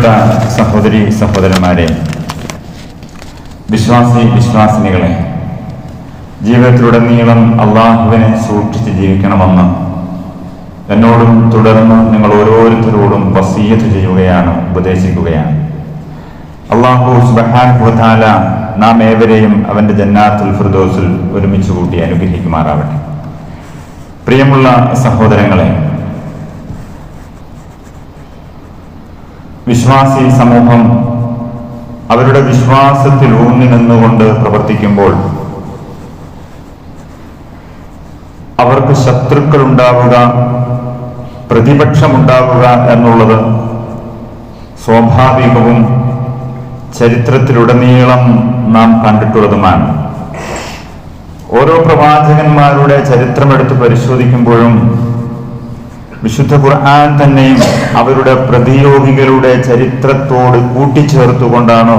പ്രിയപ്പെട്ട സഹോദരി സഹോദരന്മാരെ, വിശ്വാസിനികളെ, ജീവിതത്തിലുടനീളം അള്ളാഹുവിനെ സൂക്ഷിച്ച് ജീവിക്കണമെന്ന് എന്നോടും തുടർന്ന് നിങ്ങൾ ഓരോരുത്തരോടും വസിയ്യത്ത് ചെയ്യുകയാണ്, ഉപദേശിക്കുകയാണ്. അള്ളാഹു സുബ്ഹാനഹു വ തആല നാം ഏവരെയും അവന്റെ ജന്നാത്തുൽ ഫിർദൗസിൽ ഒരുമിച്ച് കൂട്ടി അനുഗ്രഹിക്കുമാറാവട്ടെ. പ്രിയമുള്ള സഹോദരങ്ങളെ, വിശ്വാസി സമൂഹം അവരുടെ വിശ്വാസത്തിൽ ഊന്നി നിന്നുകൊണ്ട് പ്രവർത്തിക്കുമ്പോൾ അവർക്ക് ശത്രുക്കൾ ഉണ്ടാവുക, പ്രതിപക്ഷമുണ്ടാവുക എന്നുള്ളത് സ്വാഭാവികവും ചരിത്രത്തിലുടനീളം നാം കണ്ടിട്ടുള്ളതുമാണ്. ഓരോ പ്രവാചകന്മാരുടെ ചരിത്രമെടുത്ത് പരിശോധിക്കുമ്പോഴും വിശുദ്ധ ഖുർആൻ തന്നെയും അവരുടെ പ്രതിയോഗികളുടെ ചരിത്രത്തോട് കൂട്ടിച്ചേർത്തുകൊണ്ടാണ്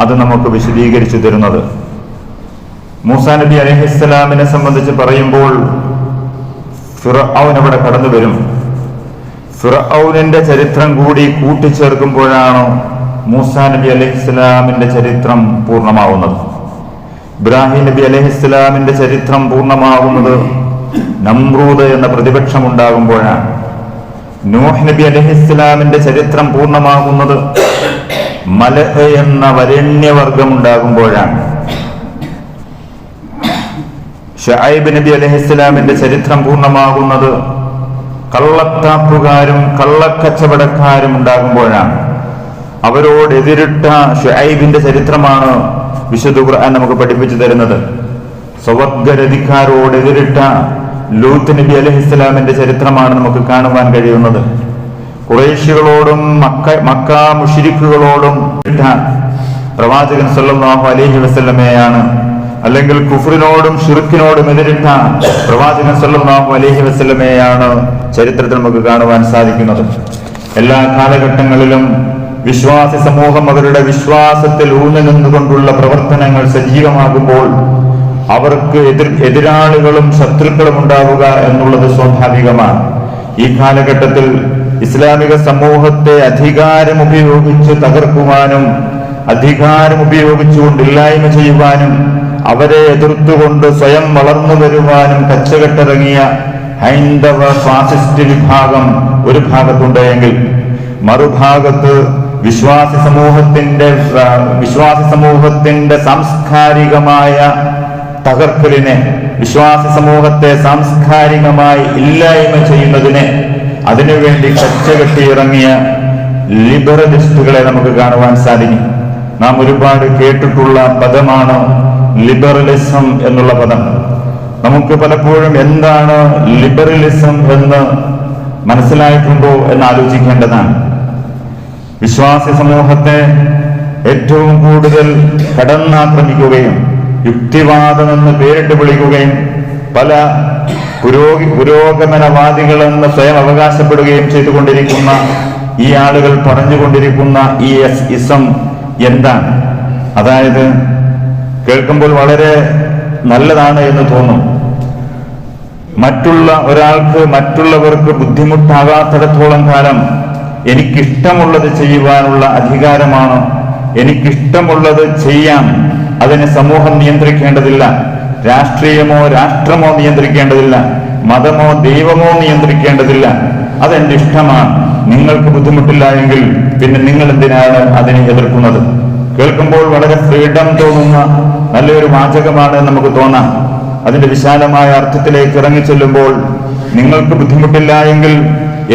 അത് നമുക്ക് വിശദീകരിച്ചു തരുന്നത്. മൂസാ നബി അലൈഹിസ്സലാമിനെ സംബന്ധിച്ച് പറയുമ്പോൾ ഫിർഔൻ അവിടെ കടന്നു വരും. ഫിർഔനിന്റെ ചരിത്രം കൂടി കൂട്ടിച്ചേർക്കുമ്പോഴാണ് മൂസാ നബി അലൈഹിസ്സലാമിന്റെ ചരിത്രം പൂർണ്ണമാവുന്നത്. ഇബ്രാഹിം നബി അലൈഹിസ്സലാമിന്റെ ചരിത്രം പൂർണ്ണമാകുന്നത് നമ്രൂദ് എന്ന പ്രതിപക്ഷം ഉണ്ടാകുമ്പോഴാണ്. നൂഹ് നബി അലൈഹിസ്സലാമിന്റെ ചരിത്രം പൂർണ്ണമാകുന്നത് മലഅ് എന്ന വരേണ്യവർഗം ഉണ്ടാകുമ്പോഴാണ്. ശുഐബ് നബി അലൈഹിസ്സലാമിന്റെ ചരിത്രം പൂർണ്ണമാകുന്നത് കള്ളത്താപ്പുകാരും കള്ളക്കച്ചവടക്കാരും ഉണ്ടാകുമ്പോഴാണ്. അവരോട് എതിരിട്ട ശുഐബിന്റെ ചരിത്രമാണ് വിശുദ്ധ ഖുർആൻ നമുക്ക് പഠിപ്പിച്ചു തരുന്നത്. സ്വവർഗരതിക്കാരോട് എതിരിട്ട ലൂത്ത് നബി അലൈഹിസ്സലാമിന്റെ ചരിത്രമാണ് നമുക്ക് കാണുവാൻ കഴിയുന്നത്. ഖുറൈശികളോടും മക്ക മുശ്രിക്കുകളോടും പ്രവാചകൻ സല്ലല്ലാഹു അലൈഹി വസല്ലമയാണ്, അല്ലെങ്കിൽ കുഫ്രിനോടും ശിർക്കിനോടും എതിരിട്ട പ്രവാചകൻ സല്ലല്ലാഹു അലൈഹി വസല്ലമയാണ് ചരിത്രത്തിൽ നമുക്ക് കാണുവാൻ സാധിക്കുന്നത്. എല്ലാ കാലഘട്ടങ്ങളിലും വിശ്വാസി സമൂഹം അവരുടെ വിശ്വാസത്തിൽ ഊന്നി നിന്നുകൊണ്ടുള്ള പ്രവർത്തനങ്ങൾ സജീവമാകുമ്പോൾ അവർക്ക് എതിരാളികളും ശത്രുക്കളും ഉണ്ടാവുക എന്നുള്ളത് സ്വാഭാവികമാണ്. ഈ കാലഘട്ടത്തിൽ ഇസ്ലാമിക സമൂഹത്തെ അധികാരം ഉപയോഗിച്ച് തകർക്കുവാനും അധികാരം ഉപയോഗിച്ചുകൊണ്ട് ഇല്ലായ്മ ചെയ്യുവാനും അവരെ എതിർത്തുകൊണ്ട് സ്വയം വളർന്നു വരുവാനും കച്ചകെട്ടിറങ്ങിയ ഹൈന്ദവ ഫാസിസ്റ്റ് വിഭാഗം ഒരു ഭാഗത്തുണ്ടെങ്കിൽ മറുഭാഗത്ത് വിശ്വാസി സമൂഹത്തിന്റെ സാംസ്കാരികമായ തകർക്കലിനെ, വിശ്വാസി സമൂഹത്തെ സാംസ്കാരികമായി ഇല്ലായ്മ ചെയ്യുന്നതിനെ അതിനുവേണ്ടി കച്ചകെട്ടിയിറങ്ങിയ ലിബറലിസ്റ്റുകളെ നമുക്ക് കാണുവാൻ സാധിക്കും. നാം ഒരുപാട് കേട്ടിട്ടുള്ള പദമാണ് ലിബറലിസം എന്നുള്ള പദം. നമുക്ക് പലപ്പോഴും എന്താണ് ലിബറലിസം എന്ന് മനസ്സിലായിട്ടുണ്ടോ എന്ന് ആലോചിക്കേണ്ടതാണ്. വിശ്വാസി സമൂഹത്തെ ഏറ്റവും കൂടുതൽ കടന്നാക്രമിക്കുകയും യുക്തിവാദമെന്ന് പേരിട്ട് വിളിക്കുകയും പല പുരോഗമനവാദികളെന്ന് സ്വയം അവകാശപ്പെടുകയും ചെയ്തുകൊണ്ടിരിക്കുന്ന ഈ ആളുകൾ പറഞ്ഞുകൊണ്ടിരിക്കുന്ന ഈ ഇസം എന്താണ്? അതായത് കേൾക്കുമ്പോൾ വളരെ നല്ലതാണ് എന്ന് തോന്നും. മറ്റുള്ളവർക്ക് ബുദ്ധിമുട്ടാകാത്തിടത്തോളം കാലം എനിക്കിഷ്ടമുള്ളത് ചെയ്യുവാനുള്ള അധികാരമാണ്, എനിക്കിഷ്ടമുള്ളത് ചെയ്യാം, അതിനെ സമൂഹം നിയന്ത്രിക്കേണ്ടതില്ല, രാഷ്ട്രീയമോ രാഷ്ട്രമോ നിയന്ത്രിക്കേണ്ടതില്ല, മതമോ ദൈവമോ നിയന്ത്രിക്കേണ്ടതില്ല, അതെന്റെ ഇഷ്ടമാണ്, നിങ്ങൾക്ക് ബുദ്ധിമുട്ടില്ല എങ്കിൽ പിന്നെ നിങ്ങൾ എന്തിനാണ് അതിനെ എതിർക്കുന്നത്? കേൾക്കുമ്പോൾ വളരെ ഫ്രീഡം തോന്നുന്ന നല്ലൊരു വാചകമാണ് നമുക്ക് തോന്നാം. അതിന്റെ വിശാലമായ അർത്ഥത്തിലേക്ക് ഇറങ്ങിച്ചെല്ലുമ്പോൾ നിങ്ങൾക്ക് ബുദ്ധിമുട്ടില്ല എങ്കിൽ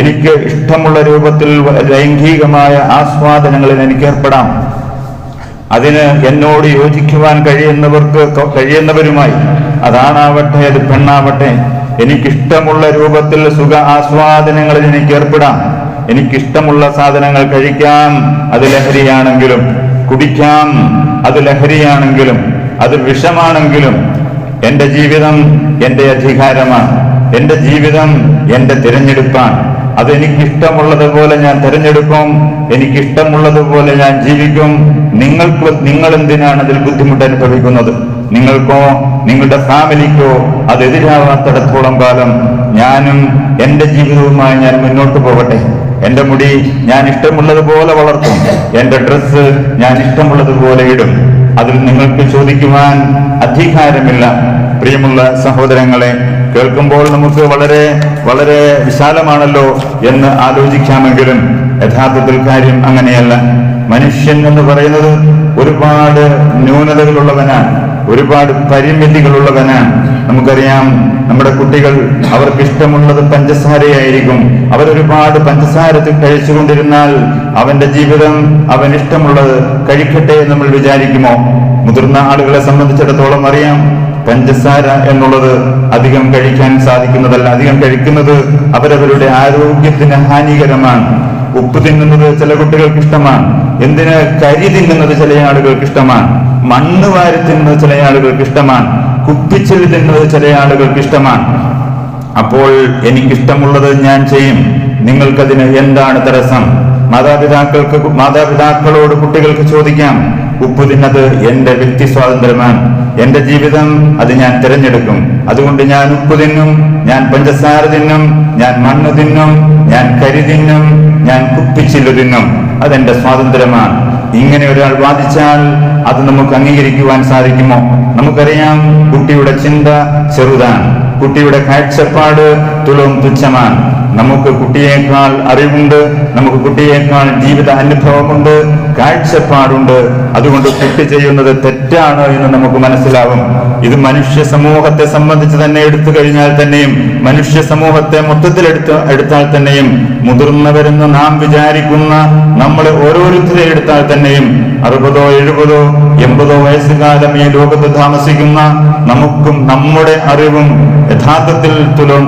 എനിക്ക് ഇഷ്ടമുള്ള രൂപത്തിൽ ലൈംഗികമായ ആസ്വാദനങ്ങളിൽ എനിക്ക് ഏർപ്പെടാം, അതിന് എന്നോട് യോജിക്കുവാൻ കഴിയുന്നവരുമായി, അതാണാവട്ടെ അത് പെണ്ണാവട്ടെ, എനിക്കിഷ്ടമുള്ള രൂപത്തിൽ സുഖ ആസ്വാദനങ്ങളിൽ എനിക്ക് ഏർപ്പെടാം, എനിക്കിഷ്ടമുള്ള സാധനങ്ങൾ കഴിക്കാം, അത് ലഹരിയാണെങ്കിലും, കുടിക്കാം, അത് ലഹരിയാണെങ്കിലും, അത് വിഷമാണെങ്കിലും, എന്റെ ജീവിതം എന്റെ അധികാരമാണ്, എന്റെ ജീവിതം എന്റെ തിരഞ്ഞെടുപ്പാണ്, അതെനിക്കിഷ്ടമുള്ളതുപോലെ ഞാൻ തിരഞ്ഞെടുക്കും, എനിക്കിഷ്ടമുള്ളതുപോലെ ഞാൻ ജീവിക്കും. നിങ്ങൾ എന്തിനാണ് അതിൽ ബുദ്ധിമുട്ട് അനുഭവിക്കുന്നത്? നിങ്ങൾക്കോ നിങ്ങളുടെ ഫാമിലിക്കോ അതെതിരാവാത്തിടത്തോളം കാലം ഞാനും എന്റെ ജീവിതവുമായി ഞാൻ മുന്നോട്ട് പോകട്ടെ. എന്റെ മുടി ഞാൻ ഇഷ്ടമുള്ളതുപോലെ വളർത്തും, എന്റെ ഡ്രസ്സ് ഞാൻ ഇഷ്ടമുള്ളതുപോലെ ഇടും. അതിൽ നിങ്ങൾക്ക് ചോദിക്കുവാൻ അധികാരമില്ല. പ്രിയമുള്ള സഹോദരങ്ങളെ, കേൾക്കുമ്പോൾ നമുക്ക് വളരെ വളരെ വിശാലമാണല്ലോ എന്ന് ആലോചിക്കാമെങ്കിലും യഥാർത്ഥത്തിൽ കാര്യം അങ്ങനെയല്ല. മനുഷ്യൻ എന്ന് പറയുന്നത് ഒരുപാട് ന്യൂനതകളുള്ളവനാണ്, ഒരുപാട് പരിമിതികളുള്ളവനാണ്. നമുക്കറിയാം, നമ്മുടെ കുട്ടികൾ അവർക്ക് ഇഷ്ടമുള്ളത് പഞ്ചസാരയായിരിക്കും. അവരൊരുപാട് പഞ്ചസാര കഴിച്ചുകൊണ്ടിരുന്നാൽ അവന്റെ ജീവിതം അവൻ ഇഷ്ടമുള്ളത് കഴിക്കട്ടെ എന്ന് നമ്മൾ വിചാരിക്കുമോ? മുതിർന്ന ആളുകളെ സംബന്ധിച്ചിടത്തോളം അറിയാം, പഞ്ചസാര എന്നുള്ളത് അധികം കഴിക്കാൻ സാധിക്കുന്നതല്ല. അധികം കഴിക്കുന്നത് അവരവരുടെ ആരോഗ്യത്തിന് ഹാനികരമാണ്. ഉപ്പ് തിന്നുന്നത് ചില കുട്ടികൾക്ക് ഇഷ്ടമാണ്. എന്തിന് കരി തിന്നുന്നത് ചില ആളുകൾക്ക് ഇഷ്ടമാണ്. മണ്ണ് വാരി തിന്നുന്നത് ചില ആളുകൾക്ക് ഇഷ്ടമാണ്. കുപ്പിച്ചില് തിന്നുന്നത് ചില ആളുകൾക്ക് ഇഷ്ടമാണ്. അപ്പോൾ എനിക്കിഷ്ടമുള്ളത് ഞാൻ ചെയ്യും, നിങ്ങൾക്കതിന് എന്താണ് തടസ്സം? മാതാപിതാക്കളോട് കുട്ടികൾക്ക് ചോദിക്കാം, ഉപ്പ് തിന്നത് എന്റെ വ്യക്തി സ്വാതന്ത്ര്യമാണ്, എന്റെ ജീവിതം അത് ഞാൻ തിരഞ്ഞെടുക്കും. അതുകൊണ്ട് ഞാൻ ഉപ്പ് തിന്നും, ഞാൻ പഞ്ചസാര തിന്നും, ഞാൻ മണ്ണ് തിന്നും, ഞാൻ കരി തിന്നും, ഞാൻ കുപ്പിച്ചില്ലു തിന്നും, അതെന്റെ സ്വാതന്ത്ര്യമാണ്. ഇങ്ങനെ ഒരാൾ വാദിച്ചാൽ അത് നമുക്ക് അംഗീകരിക്കുവാൻ സാധിക്കുമോ? നമുക്കറിയാം, കുട്ടിയുടെ ചിന്ത ചെറുതാണ്, കുട്ടിയുടെ കാഴ്ചപ്പാട് തുച്ഛമാണ്. നമുക്ക് കുട്ടിയേക്കാൾ അറിവുണ്ട്, നമുക്ക് കുട്ടിയേക്കാൾ ജീവിത അനുഭവമുണ്ട്, കാഴ്ചപ്പാടുണ്ട്. അതുകൊണ്ട് കുട്ടി ചെയ്യുന്നത് തെറ്റാണ് എന്ന് നമുക്ക് മനസ്സിലാവും. ഇത് മനുഷ്യ സമൂഹത്തെ സംബന്ധിച്ച് തന്നെ എടുത്തു കഴിഞ്ഞാൽ തന്നെയും, മനുഷ്യ സമൂഹത്തെ മൊത്തത്തിൽ എടുത്താൽ തന്നെയും, മുതിർന്നവരെന്ന് നാം വിചാരിക്കുന്ന നമ്മളെ ഓരോരുത്തരെ എടുത്താൽ തന്നെയും 60, 70, 80 വയസ്സുകാലം ഈ ലോകത്ത് താമസിക്കുന്ന നമുക്കും നമ്മുടെ അറിവും യഥാർത്ഥത്തിൽ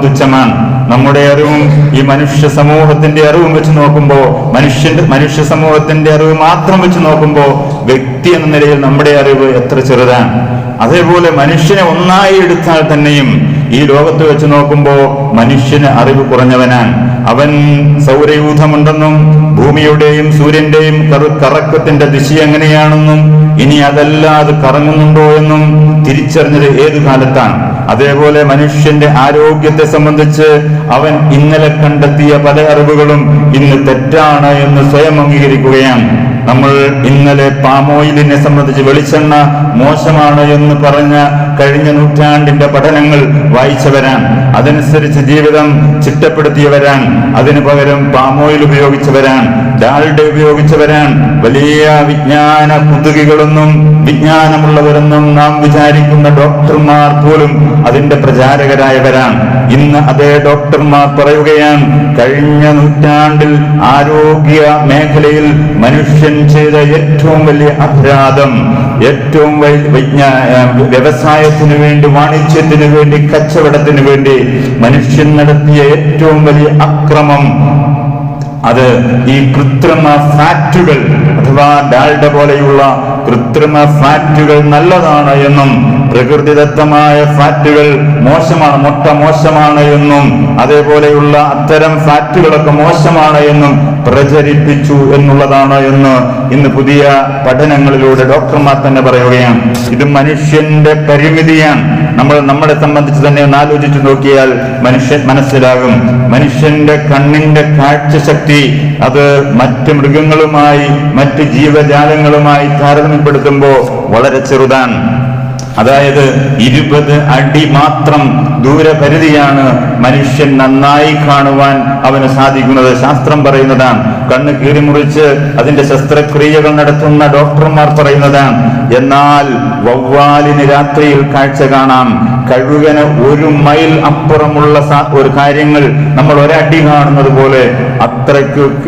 തുച്ഛമാണ്. നമ്മുടെ അറിവും ഈ മനുഷ്യ സമൂഹത്തിന്റെ അറിവും വെച്ച് നോക്കുമ്പോൾ, മനുഷ്യ സമൂഹത്തിന്റെ അറിവ് മാത്രം വെച്ച് നോക്കുമ്പോൾ വ്യക്തി എന്ന നിലയിൽ നമ്മുടെ അറിവ് എത്ര ചെറുതാണ്. അതേപോലെ മനുഷ്യനെ ഒന്നായി എടുത്താൽ തന്നെയും ഈ ലോകത്ത് വെച്ച് നോക്കുമ്പോൾ മനുഷ്യന് അറിവ് കുറഞ്ഞവനാണ്. അവൻ സൗരയൂഥമുണ്ടെന്നും ഭൂമിയുടെയും സൂര്യന്റെയും കറക്കത്തിന്റെ ദിശ എങ്ങനെയാണെന്നും ഇനി അതല്ല അത് കറങ്ങുന്നുണ്ടോ എന്നും തിരിച്ചറിഞ്ഞത് ഏതു കാലത്താണ്. അതേപോലെ മനുഷ്യന്റെ ആരോഗ്യത്തെ സംബന്ധിച്ച് അവൻ ഇന്നലെ കണ്ടെത്തിയ പല അറിവുകളും ഇന്ന് തെറ്റാണ് എന്ന് സ്വയം അംഗീകരിക്കുകയാണ്. നമ്മൾ ഇന്നലെ പാമോയിലിനെ സംബന്ധിച്ച്, വെളിച്ചെണ്ണ മോശമാണ് എന്ന് പറഞ്ഞ കഴിഞ്ഞ നൂറ്റാണ്ടിന്റെ പഠനങ്ങൾ വായിച്ചവരാണ്. അതനുസരിച്ച് ജീവിതം ചിട്ടപ്പെടുത്തിയവരാണ്. അതിനു പകരം പാമോയിൽ ഉപയോഗിച്ചവരാണ്, ഡാൽഡ ഉപയോഗിച്ചവരാണ്. വലിയ വിജ്ഞാന കുതുകികളൊന്നും വിജ്ഞാനമുള്ളവരെന്നും നാം വിചാരിക്കുന്ന ഡോക്ടർമാർ പോലും അതിന്റെ പ്രചാരകരായവരാണ്. ഇന്ന് അതേ ഡോക്ടർമാർ പറയുകയാണ്, കഴിഞ്ഞ നൂറ്റാണ്ടിൽ ആരോഗ്യ മേഖലയിൽ മനുഷ്യൻ ചെയ്ത ഏറ്റവും വലിയ അപരാധം, ഏറ്റവും വ്യവസായത്തിന് വേണ്ടി, വാണിജ്യത്തിന് വേണ്ടി, കച്ചവടത്തിന് വേണ്ടി മനുഷ്യൻ നടത്തിയ ഏറ്റവും വലിയ അക്രമം അത് ഈ കൃത്രിമ ഫാറ്റുകൾ അഥവാ ഡാൽഡ പോലെയുള്ള കൃത്രിമ ഫാറ്റുകൾ നല്ലതാണ് എന്നും പ്രകൃതിദത്തമായ ഫാറ്റുകൾ മോശമാണ്, മുട്ട മോശമാണ് എന്നും അതേപോലെയുള്ള അത്തരം ഫാറ്റുകളൊക്കെ മോശമാണ് എന്നും പ്രചരിപ്പിച്ചു എന്നുള്ളതാണ് എന്ന് ഇന്ന് പുതിയ പഠനങ്ങളിലൂടെ ഡോക്ടർമാർ തന്നെ പറയുകയാണ്. ഇത് മനുഷ്യന്റെ പരിമിതിയാണ്. നമ്മളെ സംബന്ധിച്ച് തന്നെ ഒന്ന് ആലോചിച്ചു നോക്കിയാൽ മനസ്സിലാകും. മനുഷ്യന്റെ കണ്ണിന്റെ കാഴ്ചശക്തി അത് മറ്റ് മൃഗങ്ങളുമായി, മറ്റ് ജീവജാലങ്ങളുമായി താരതമ്യപ്പെടുത്തുമ്പോൾ വളരെ ചെറുതാണ്. അതായത് 20 അടി മാത്രം ദൂരപരിധിയാണ് മനുഷ്യൻ നന്നായി കാണുവാൻ അവന് സാധിക്കുന്നത്. ശാസ്ത്രം പറയുന്നതാണ്. കണ്ണ് കീറിമുറിച്ച് അതിന്റെ ശസ്ത്രക്രിയകൾ നടത്തുന്ന ഡോക്ടർമാർ പറയുന്നതാണ്. എന്നാൽ വവ്വാലിന് രാത്രിയിൽ കാഴ്ച കാണാം. കഴുകന് 1 മൈൽ അപ്പുറമുള്ള ഒരു കാര്യങ്ങൾ നമ്മൾ ഒരടി കാണുന്നത് പോലെ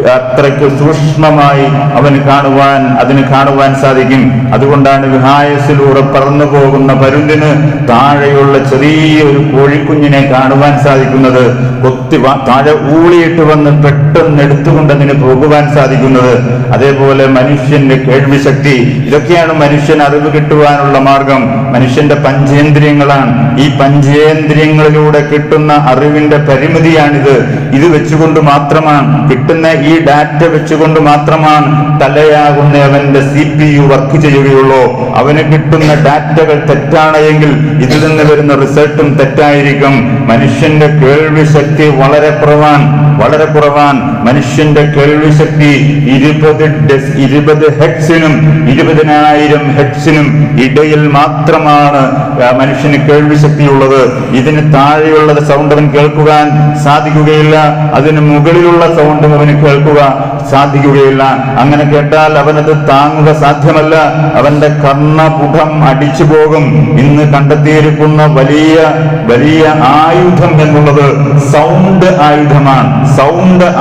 അത്രയ്ക്ക് സൂക്ഷ്മമായി അതിന് കാണുവാൻ സാധിക്കും. അതുകൊണ്ടാണ് വിഹായസിലൂടെ പറന്നു പോകുന്ന പരുന്തിന് താഴെയുള്ള ചെറിയൊരു കോഴിക്കുഞ്ഞിനെ കാണുവാൻ സാധിക്കുന്നത്. താഴെ ഊളിയിട്ട് വന്ന് പെട്ടെന്ന് എടുത്തുകൊണ്ട് അതിന് പോകുവാൻ സാധിക്കുന്നത്. അതേപോലെ മനുഷ്യന്റെ കേൾവി ശക്തി, ഇതൊക്കെയാണ് മനുഷ്യൻ അറിവ് കിട്ടുവാനുള്ള മാർഗം. മനുഷ്യന്റെ പഞ്ചേന്ദ്രിയങ്ങളാണ്. ഈ പഞ്ചേന്ദ്രിയങ്ങളിലൂടെ കിട്ടുന്ന അറിവിന്റെ പരിമിതിയാണിത്. ഇത് വെച്ചുകൊണ്ട് മാത്രമാണ് കിട്ടുന്ന ഈ ഡാറ്റ വെച്ചുകൊണ്ട് മാത്രമാണ് തലയാകുന്നവന്റെ CPU വർക്ക് ചെയ്യുകയുള്ളൂ. അവന് കിട്ടുന്ന ഡാറ്റകൾ തെറ്റാണ് എങ്കിൽ ഇതിൽ നിന്ന് വരുന്ന റിസൾട്ടും തെറ്റായിരിക്കും. മനുഷ്യന്റെ കേൾവി ശക്തി വളരെ കുറവാൻ. മനുഷ്യന്റെ കേൾവി ശക്തി 20 ഹെർട്സിനും 20,000 ഹെർട്സിനും ഇടയിൽ മാത്രമാണ് മനുഷ്യന് കേൾവി ശക്തിയുള്ളത്. ഇതിന് താഴെയുള്ള സൗണ്ട് അവൻ കേൾക്കുവാൻ സാധിക്കുകയില്ല, അതിന് മുകളിലുള്ള സൗണ്ടും അവന് കേൾക്കുക സാധിക്കുകയില്ല. അങ്ങനെ കേട്ടാൽ അവനത് താങ്ങുക സാധ്യമല്ല. അവന്റെ കർണപുടം അടിച്ചു പോകും. ഇന്ന് കണ്ടെത്തിയിരിക്കുന്ന വലിയ ആയുധം എന്നുള്ളത് സൗണ്ട്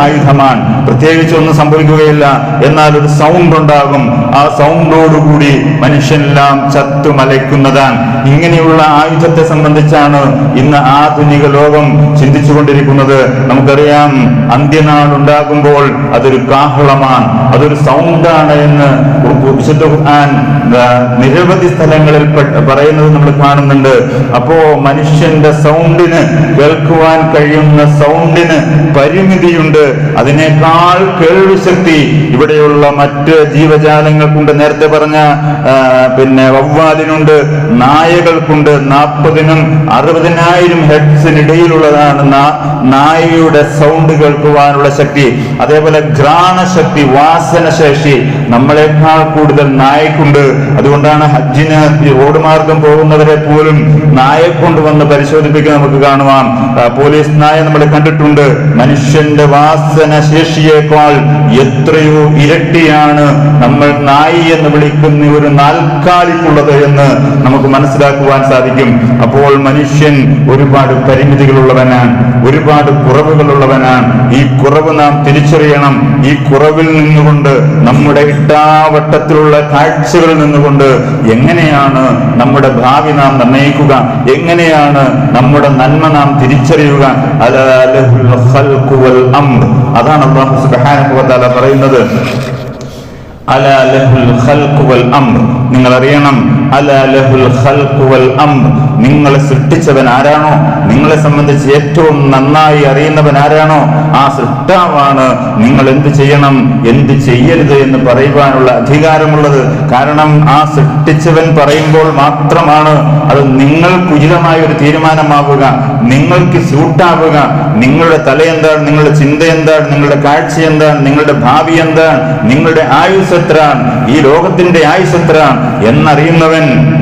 ആയുധമാണ്. പ്രത്യേകിച്ച് ഒന്നും സംഭവിക്കുകയില്ല, എന്നാൽ ഒരു സൗണ്ട് ഉണ്ടാകും. ആ സൗണ്ടോടുകൂടി മനുഷ്യനെല്ലാം ചത്തുമലയ്ക്കുന്നതാണ്. ഇങ്ങനെയുള്ള ആയുധത്തെ സംബന്ധിച്ചാണ് ഇന്ന് ആധുനിക ലോകം ചിന്തിച്ചുകൊണ്ടിരിക്കുന്നത്. നമുക്കറിയാം, അന്ത്യനാൾ ഉണ്ടാകുമ്പോൾ അതൊരു കാഹളമാണ്, അതൊരു സൗണ്ടാണ് എന്ന് വിശുദ്ധ ഖുർആൻ നിരവധി സ്ഥലങ്ങളിൽ പറയുന്നത് നമ്മൾ കാണുന്നുണ്ട്. അപ്പോ മനുഷ്യന്റെ സൗണ്ടിന്, കേൾക്കുവാൻ കഴിയുന്ന സൗണ്ടിന് പരിമിതിയുണ്ട്. അതിനേക്കാൾ കേൾവി ശക്തി ഇവിടെയുള്ള മറ്റ് ജീവജാലങ്ങൾക്കുണ്ട്. നേരത്തെ പറഞ്ഞ വവ്വാലിനുണ്ട്, നായകൾക്കുണ്ട്. 40,000 60,000 ഹെർട്സിനിടയിലുള്ളതാണ് നായയുടെ സൗണ്ട് കേൾക്കുവാനുള്ള ശക്തി. അതേപോലെ ഘ്രാണശക്തി, വാസനശേഷി നമ്മളെക്കാൾ കൂടുതൽ നായക്കുണ്ട്. അതുകൊണ്ടാണ് ഹജ്ജിന് റോഡ് മാർഗം പോകുന്നവരെ പോലും നായെ കൊണ്ടുവന്ന് പരിശോധിപ്പിക്കാൻ നമുക്ക് കാണുവാം. പോലീസ് നായ നമ്മൾ കണ്ടിട്ടുണ്ട്. മനുഷ്യന്റെ വാസനശേഷിയേക്കാൾ എത്രയോ ഇരട്ടിയാണ് നമ്മൾ നായി എന്ന് വിളിക്കുന്ന ഒരു നാൽക്കാലിക്കുള്ളത് എന്ന് നമുക്ക് മനസ്സിലാക്കുവാൻ സാധിക്കും. അപ്പോൾ മനുഷ്യൻ ഒരുപാട് പരിമിതികളുള്ളവനാണ്, ഒരുപാട് കുറവുകളുള്ളവനാണ്. ഈ കുറവ് നാം തിരിച്ചറിയണം. ഈ കുറവിൽ നിന്നുകൊണ്ട്, നമ്മുടെ ഇട്ടാവട്ടത്തിലുള്ള കാഴ്ചകളിൽ നിന്നുകൊണ്ട് എങ്ങനെയാണ് നമ്മുടെ ഭാവി നാം നിർണയിക്കുക, എങ്ങനെയാണ് നമ്മുടെ നന്മ നാം തിരിച്ചറിയുക? അലാ ലഹുൽ ഖൽഖു വൽ അംർ. അതാണ് അല്ലാഹു സുബ്ഹാനഹു വ തആല പറയുന്നത്. അലാ ലഹുൽ ഖൽഖു വൽ അംർ. നിങ്ങൾ അറിയണം, അലാ ലഹുൽ ഖൽഖു വൽ അംർ. നിങ്ങളെ സൃഷ്ടിച്ചവൻ ആരാണോ, നിങ്ങളെ സംബന്ധിച്ച് ഏറ്റവും നന്നായി അറിയുന്നവൻ ആരാണോ, ആ സൃഷ്ടാവാണ് നിങ്ങൾ എന്ത് ചെയ്യണം, എന്ത് ചെയ്യരുത് എന്ന് പറയുവാനുള്ള അധികാരമുള്ളത്. കാരണം ആ സൃഷ്ടിച്ചവൻ പറയുമ്പോൾ മാത്രമാണ് അത് നിങ്ങൾക്ക് ഉചിതമായ ഒരു തീരുമാനമാവുക, നിങ്ങൾക്ക് സ്യൂട്ടാവുക. നിങ്ങളുടെ തല എന്താണ്, നിങ്ങളുടെ ചിന്ത എന്താണ്, നിങ്ങളുടെ കാഴ്ച എന്താണ്, നിങ്ങളുടെ ഭാവി എന്താണ്, നിങ്ങളുടെ ആയുസ് എത്രയാണ്, ഈ ലോകത്തിന്റെ ആയുസ് എത്രയാണ് എന്നറിയുന്നവൻ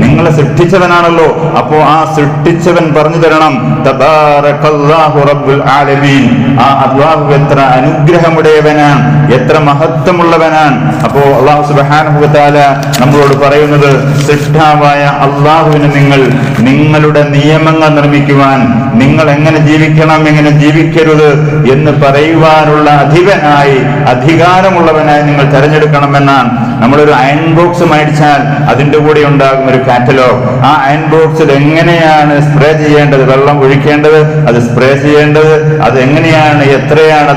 നിങ്ങളെ സൃഷ്ടിച്ചവനാണല്ലോ. അപ്പോ ആ സൃഷ്ടിച്ചവൻ പറഞ്ഞു തരണം. തബാറകല്ലാഹു റബ്ബുൽ ആലമീൻ. ആ അല്ലാഹു എത്ര അനുഗ്രഹമുടയവനാണ്, എത്ര മഹത്വമുള്ളവനാണ്. അപ്പോ അല്ലാഹു സുബ്ഹാനഹു വ തആല നമ്മളോട് പറയുന്നത്, സൃഷ്ടാവായ അല്ലാഹുവിന് നിങ്ങൾ നിങ്ങളുടെ നിയമങ്ങൾ നിർമ്മിക്കുവാൻ, നിങ്ങൾ എങ്ങനെ ജീവിക്കണം, എങ്ങനെ ജീവിക്കരുത് എന്ന് പറയുവാനുള്ള അധിപനായി, അധികാരമുള്ളവനായി നിങ്ങൾ തെരഞ്ഞെടുക്കണമെന്നാണ്. നമ്മളൊരു അയൺ ബോക്സ് മേടിച്ചാൽ അതിന്റെ കൂടെ ഉണ്ടാകും ഒരു കാറ്റലോഗ്. ആ അയൺ ബോക്സിൽ എങ്ങനെയാണ് സ്പ്രേ ചെയ്യേണ്ടത്, വെള്ളം ഒഴിക്കേണ്ടത്, അത് സ്പ്രേ ചെയ്യേണ്ടത്, അത് എങ്ങനെയാണ്, എത്രയാണ്